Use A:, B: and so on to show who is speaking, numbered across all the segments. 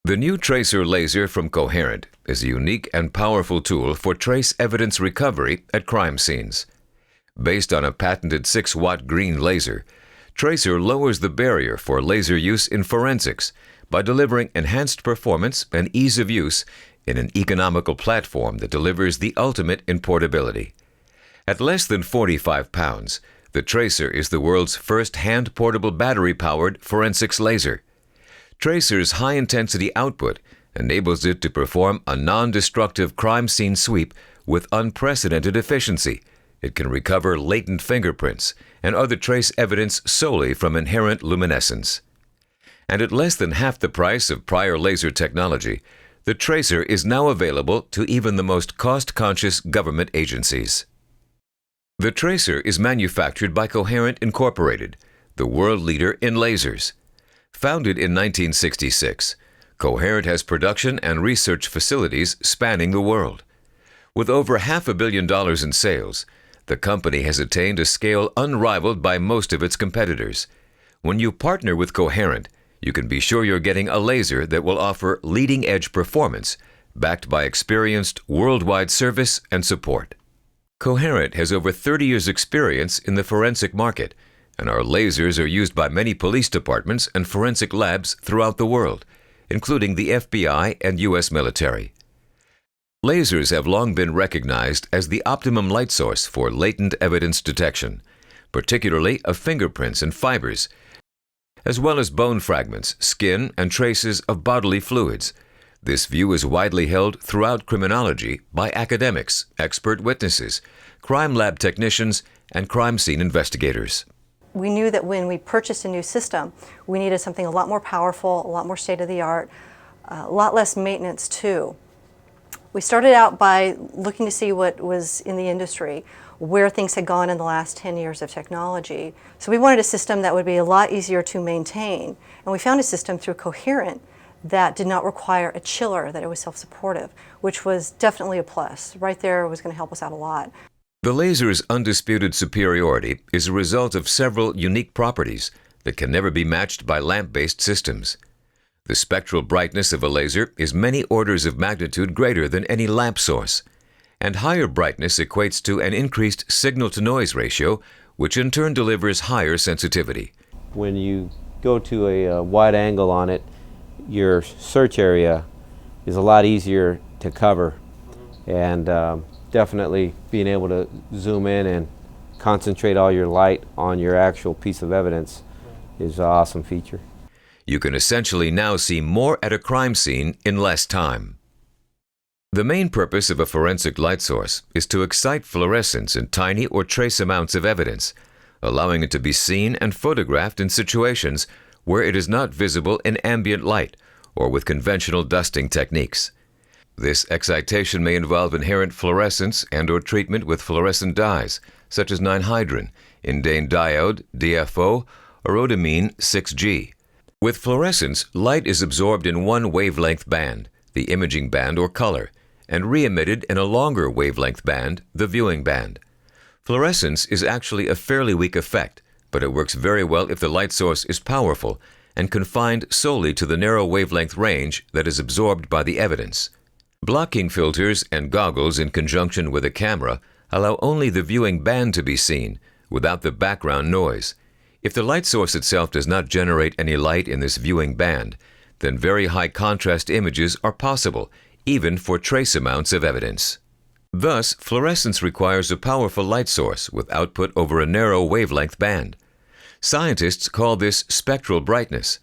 A: The new TracER laser from Coherent is a unique and powerful tool for trace evidence recovery at crime scenes. Based on a patented 6-watt green laser, TracER lowers the barrier for laser use in forensics by delivering enhanced performance and ease of use in an economical platform that delivers the ultimate in portability. At less than 45 pounds, the TracER is the world's first hand-portable battery-powered forensics laser. TracER's high-intensity output enables it to perform a non-destructive crime scene sweep with unprecedented efficiency. It can recover latent fingerprints and other trace evidence solely from inherent luminescence. And at less than half the price of prior laser technology, the TracER is now available to even the most cost-conscious government agencies. The TracER is manufactured by Coherent Incorporated, the world leader in lasers. Founded in 1966, Coherent has production and research facilities spanning the world. With over $500 million in sales, the company has attained a scale unrivaled by most of its competitors. When you partner with Coherent, you can be sure you're getting a laser that will offer leading-edge performance, backed by experienced worldwide service and support. Coherent has over 30 years' experience in the forensic market, and our lasers are used by many police departments and forensic labs throughout the world, including the FBI and U.S. military. Lasers have long been recognized as the optimum light source for latent evidence detection, particularly of fingerprints and fibers, as well as bone fragments, skin, and traces of bodily fluids. This view is widely held throughout criminology by academics, expert witnesses, crime lab technicians, and crime scene investigators.
B: We knew that when we purchased a new system, we needed something a lot more powerful, a lot more state-of-the-art, a lot less maintenance too. We started out by looking to see what was in the industry, where things had gone in the last 10 years of technology. So we wanted a system that would be a lot easier to maintain. And we found a system through Coherent that did not require a chiller, that it was self-supportive, which was definitely a plus. Right there was going to help us out a lot.
A: The laser's undisputed superiority is a result of several unique properties that can never be matched by lamp-based systems. The spectral brightness of a laser is many orders of magnitude greater than any lamp source, and higher brightness equates to an increased signal-to-noise ratio, which in turn delivers higher sensitivity.
C: When you go to a wide angle on it, your search area is a lot easier to cover, and definitely being able to zoom in and concentrate all your light on your actual piece of evidence is an awesome feature.
A: You can essentially now see more at a crime scene in less time. The main purpose of a forensic light source is to excite fluorescence in tiny or trace amounts of evidence, allowing it to be seen and photographed in situations where it is not visible in ambient light or with conventional dusting techniques. This excitation may involve inherent fluorescence and/or treatment with fluorescent dyes, such as 9-hydrin, indane diode, DFO, or rhodamine 6G. With fluorescence, light is absorbed in one wavelength band, the imaging band or color, and re-emitted in a longer wavelength band, the viewing band. Fluorescence is actually a fairly weak effect, but it works very well if the light source is powerful and confined solely to the narrow wavelength range that is absorbed by the evidence. Blocking filters and goggles in conjunction with a camera allow only the viewing band to be seen, without the background noise. If the light source itself does not generate any light in this viewing band, then very high contrast images are possible, even for trace amounts of evidence. Thus, fluorescence requires a powerful light source with output over a narrow wavelength band. Scientists call this spectral brightness.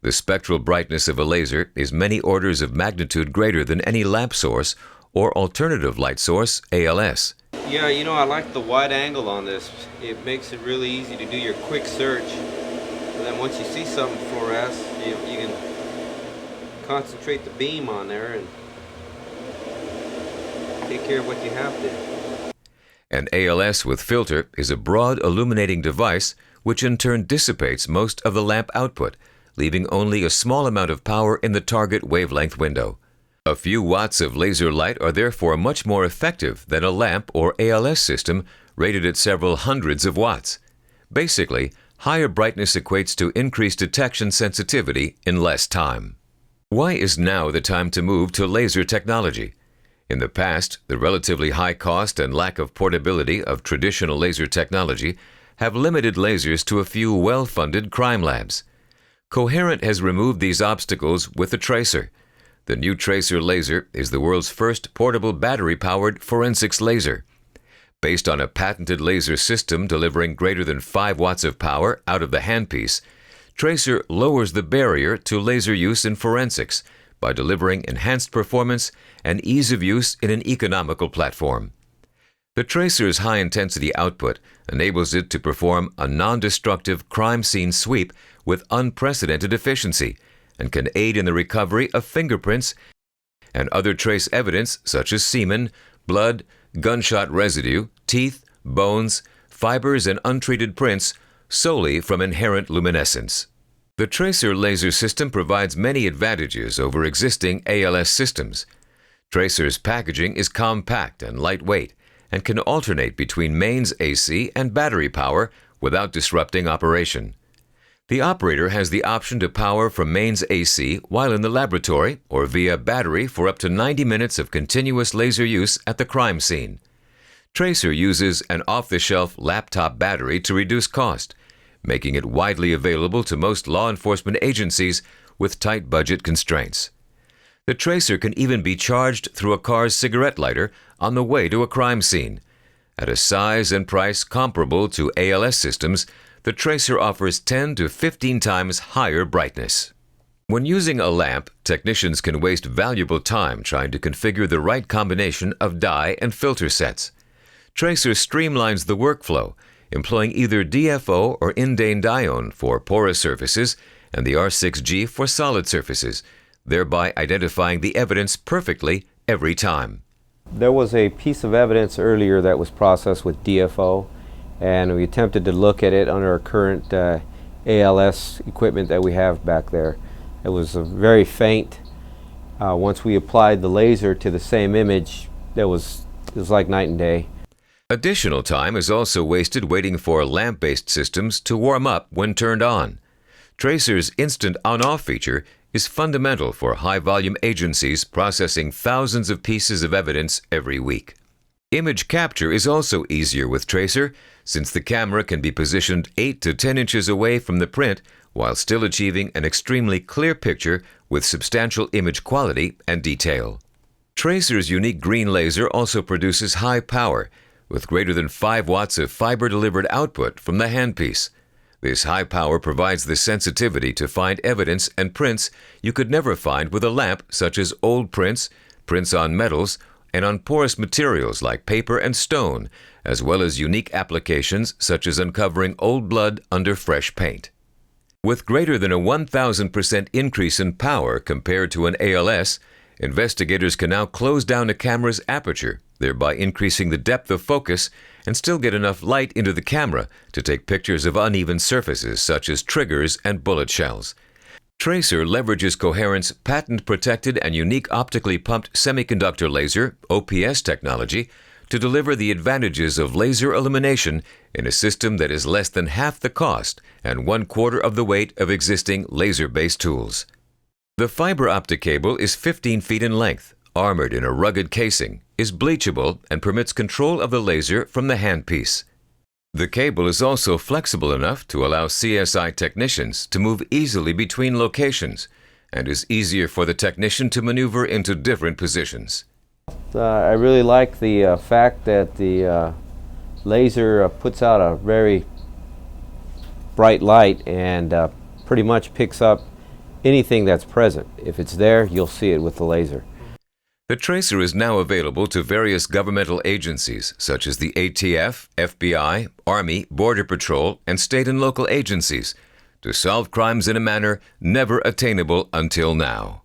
A: The spectral brightness of a laser is many orders of magnitude greater than any lamp source or alternative light source, ALS.
C: Yeah, I like the wide angle on this. It makes it really easy to do your quick search. And then once you see something fluoresce, you can concentrate the beam on there and take care of what you have to.
A: An ALS with filter is a broad illuminating device which in turn dissipates most of the lamp output, leaving only a small amount of power in the target wavelength window. A few watts of laser light are therefore much more effective than a lamp or ALS system rated at several hundreds of watts. Basically, higher brightness equates to increased detection sensitivity in less time. Why is now the time to move to laser technology? In the past, the relatively high cost and lack of portability of traditional laser technology have limited lasers to a few well-funded crime labs. Coherent has removed these obstacles with the TracER. The new TracER laser is the world's first portable battery-powered forensics laser. Based on a patented laser system delivering greater than 5 watts of power out of the handpiece, TracER lowers the barrier to laser use in forensics by delivering enhanced performance and ease of use in an economical platform. The TracER's high-intensity output enables it to perform a non-destructive crime scene sweep with unprecedented efficiency and can aid in the recovery of fingerprints and other trace evidence such as semen, blood, gunshot residue, teeth, bones, fibers, and untreated prints solely from inherent luminescence. The TracER laser system provides many advantages over existing ALS systems. TracER's packaging is compact and lightweight and can alternate between mains AC and battery power without disrupting operation. The operator has the option to power from mains AC while in the laboratory or via battery for up to 90 minutes of continuous laser use at the crime scene. TracER uses an off-the-shelf laptop battery to reduce cost, making it widely available to most law enforcement agencies with tight budget constraints. The TracER can even be charged through a car's cigarette lighter on the way to a crime scene. At a size and price comparable to ALS systems, the TracER offers 10 to 15 times higher brightness. When using a lamp, technicians can waste valuable time trying to configure the right combination of dye and filter sets. TracER streamlines the workflow, employing either DFO or indane dione for porous surfaces and the R6G for solid surfaces, thereby identifying the evidence perfectly every time.
C: There was a piece of evidence earlier that was processed with DFO, and we attempted to look at it under our current ALS equipment that we have back there. It was very faint. Once we applied the laser to the same image, it was like night and day.
A: Additional time is also wasted waiting for lamp-based systems to warm up when turned on. TracER's instant on-off feature is fundamental for high-volume agencies processing thousands of pieces of evidence every week. Image capture is also easier with TracER, since the camera can be positioned 8 to 10 inches away from the print while still achieving an extremely clear picture with substantial image quality and detail. TracER's unique green laser also produces high power, with greater than 5 watts of fiber-delivered output from the handpiece. This high power provides the sensitivity to find evidence and prints you could never find with a lamp, such as old prints, prints on metals, and on porous materials like paper and stone, as well as unique applications such as uncovering old blood under fresh paint. With greater than a 1,000% increase in power compared to an ALS, investigators can now close down a camera's aperture, thereby increasing the depth of focus and still get enough light into the camera to take pictures of uneven surfaces such as triggers and bullet shells. TracER leverages Coherent's patent-protected and unique optically pumped semiconductor laser (OPS) technology to deliver the advantages of laser illumination in a system that is less than half the cost and 1/4 of the weight of existing laser-based tools. The fiber optic cable is 15 feet in length, armored in a rugged casing, is bleachable, and permits control of the laser from the handpiece. The cable is also flexible enough to allow CSI technicians to move easily between locations and is easier for the technician to maneuver into different positions.
C: I really like the fact that the laser puts out a very bright light and pretty much picks up anything that's present. If it's there, you'll see it with the laser.
A: The TracER is now available to various governmental agencies such as the ATF, FBI, Army, Border Patrol, and state and local agencies to solve crimes in a manner never attainable until now.